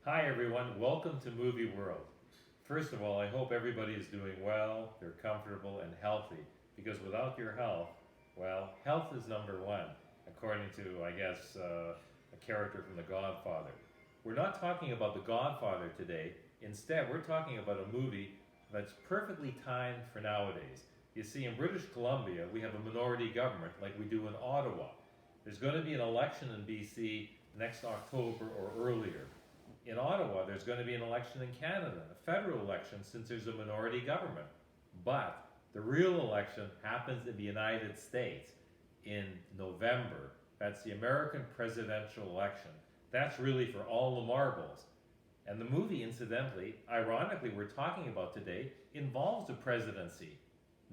Hi everyone, welcome to Movie World. First of all, I hope everybody is doing well, they're comfortable and healthy, because without your health, well, health is number one, according to, a character from The Godfather. We're not talking about The Godfather today, instead, we're talking about a movie that's perfectly timed for nowadays. You see, in British Columbia, we have a minority government like we do in Ottawa. There's going to be an election in BC next October or earlier. In Ottawa, there's going to be an election in Canada, a federal election, since there's a minority government. But the real election happens in the United States in November. That's the American presidential election. That's really for all the marbles. And the movie, incidentally, ironically, we're talking about today, involves the presidency.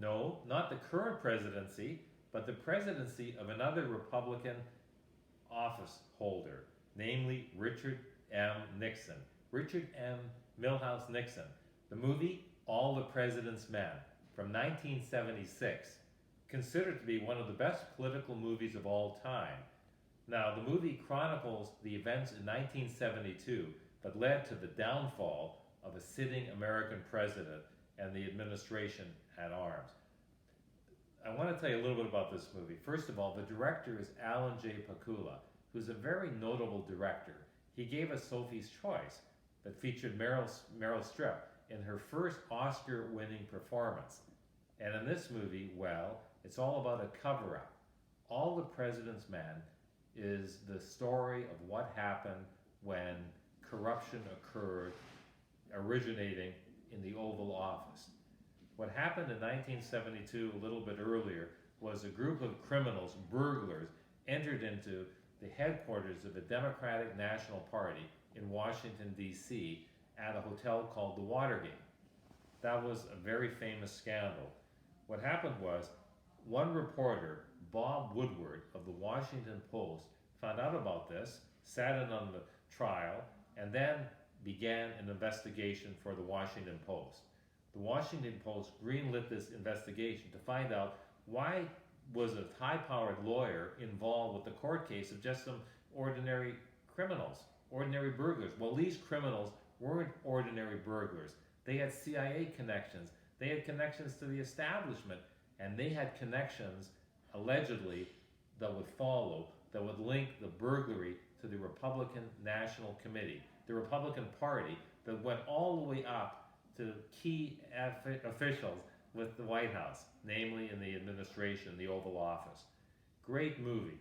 No, not the current presidency, but the presidency of another Republican office holder, namely Richard M. Nixon. Richard M. Milhouse Nixon. The movie All the President's Men from 1976, considered to be one of the best political movies of all time. Now, the movie chronicles the events in 1972 that led to the downfall of a sitting American president and the administration at arms. I want to tell you a little bit about this movie. First of all, the director is Alan J. Pakula, who's a very notable director. He gave us Sophie's Choice, that featured Meryl Streep in her first Oscar-winning performance. And in this movie, well, it's all about a cover-up. All the President's Men is the story of what happened when corruption occurred, originating in the Oval Office. What happened in 1972, a little bit earlier, was a group of criminals, burglars, entered into the headquarters of the Democratic National Party in Washington, D.C., at a hotel called the Watergate. That was a very famous scandal. What happened was, one reporter, Bob Woodward of the Washington Post, found out about this, sat in on the trial, and then began an investigation for the Washington Post. The Washington Post greenlit this investigation to find out why was a high-powered lawyer involved with the court case of just some ordinary criminals, ordinary burglars. Well, these criminals weren't ordinary burglars. They had CIA connections. They had connections to the establishment, and they had connections, allegedly, that would follow, that would link the burglary to the Republican National Committee, the Republican Party that went all the way up to key officials with the White House, namely in the administration, the Oval Office. Great movie.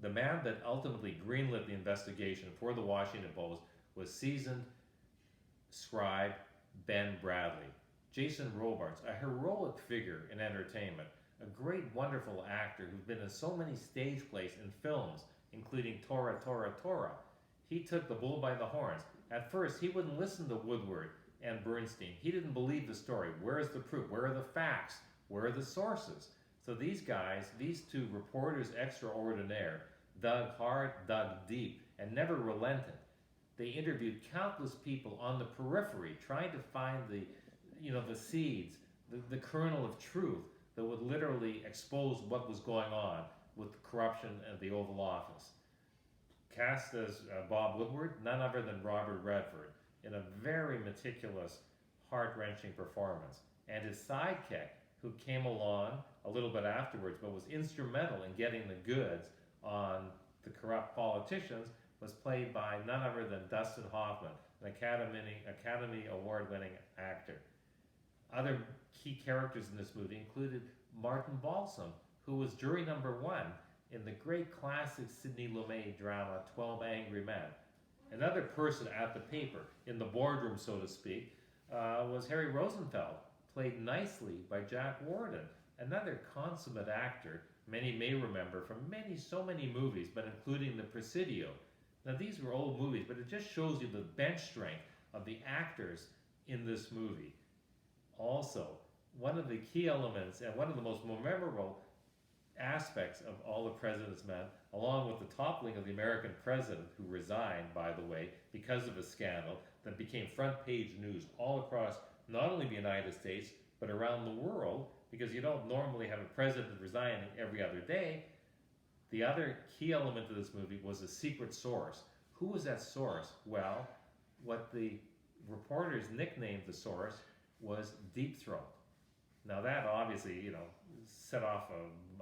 The man that ultimately greenlit the investigation for the Washington Post was seasoned scribe Ben Bradley. Jason Robards, a heroic figure in entertainment, a great, wonderful actor who's been in so many stage plays and films, including Tora, Tora, Tora. He took the bull by the horns. At first, he wouldn't listen to Woodward and Bernstein. He didn't believe the story. Where is the proof? Where are the facts? Where are the sources? So these guys, these two reporters extraordinaire, dug hard, dug deep, and never relented. They interviewed countless people on the periphery, trying to find the seeds, the kernel of truth that would literally expose what was going on with corruption at the Oval Office. Cast as Bob Woodward, none other than Robert Redford, in a very meticulous, heart-wrenching performance. And his sidekick, who came along a little bit afterwards, but was instrumental in getting the goods on the corrupt politicians, was played by none other than Dustin Hoffman, an Academy Award-winning actor. Other key characters in this movie included Martin Balsam, who was jury number one in the great classic Sidney Lumet drama 12 Angry Men. Another person at the paper, in the boardroom, so to speak, was Harry Rosenfeld, played nicely by Jack Warden, another consummate actor many may remember from so many movies, but including The Presidio. Now, these were old movies, but it just shows you the bench strength of the actors in this movie. Also, one of the key elements and one of the most memorable aspects of All the President's Men, along with the toppling of the American president, who resigned, by the way, because of a scandal that became front page news all across not only the United States, but around the world, because you don't normally have a president resigning every other day. The other key element of this movie was a secret source Who was that source? Well, what the reporters nicknamed the source was Deep Throat. Now that obviously, set off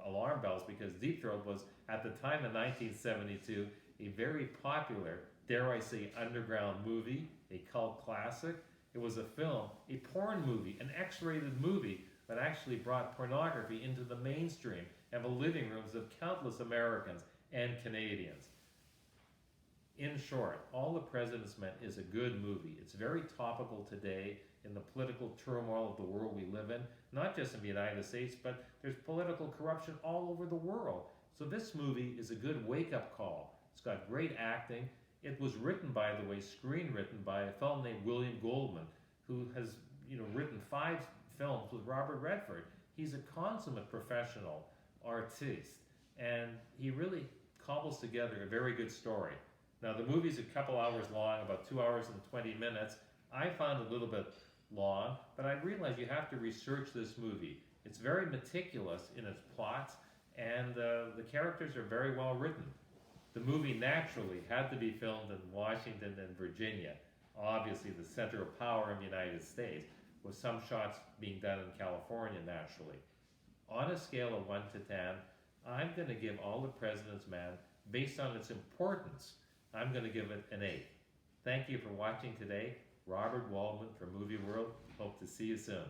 alarm bells, because Deep Throat was, at the time in 1972, a very popular, dare I say, underground movie, a cult classic. It was a film, a porn movie, an X-rated movie that actually brought pornography into the mainstream and the living rooms of countless Americans and Canadians. In short, All the President's Men is a good movie. It's very topical today in the political turmoil of the world we live in, not just in the United States, but there's political corruption all over the world. So this movie is a good wake-up call. It's got great acting. It was written, by the way, screenwritten by a fellow named William Goldman, who has, written 5 films with Robert Redford. He's a consummate professional artiste, and he really cobbles together a very good story. Now, the movie's a couple hours long, about 2 hours and 20 minutes. I found it a little bit long, but I realized you have to research this movie. It's very meticulous in its plots, and the characters are very well written. The movie naturally had to be filmed in Washington and Virginia, obviously the center of power in the United States, with some shots being done in California naturally. On a scale of 1 to 10, I'm going to give All the President's Men, based on its importance, I'm going to give it an 8. Thank you for watching today. Robert Waldman from Movie World. Hope to see you soon.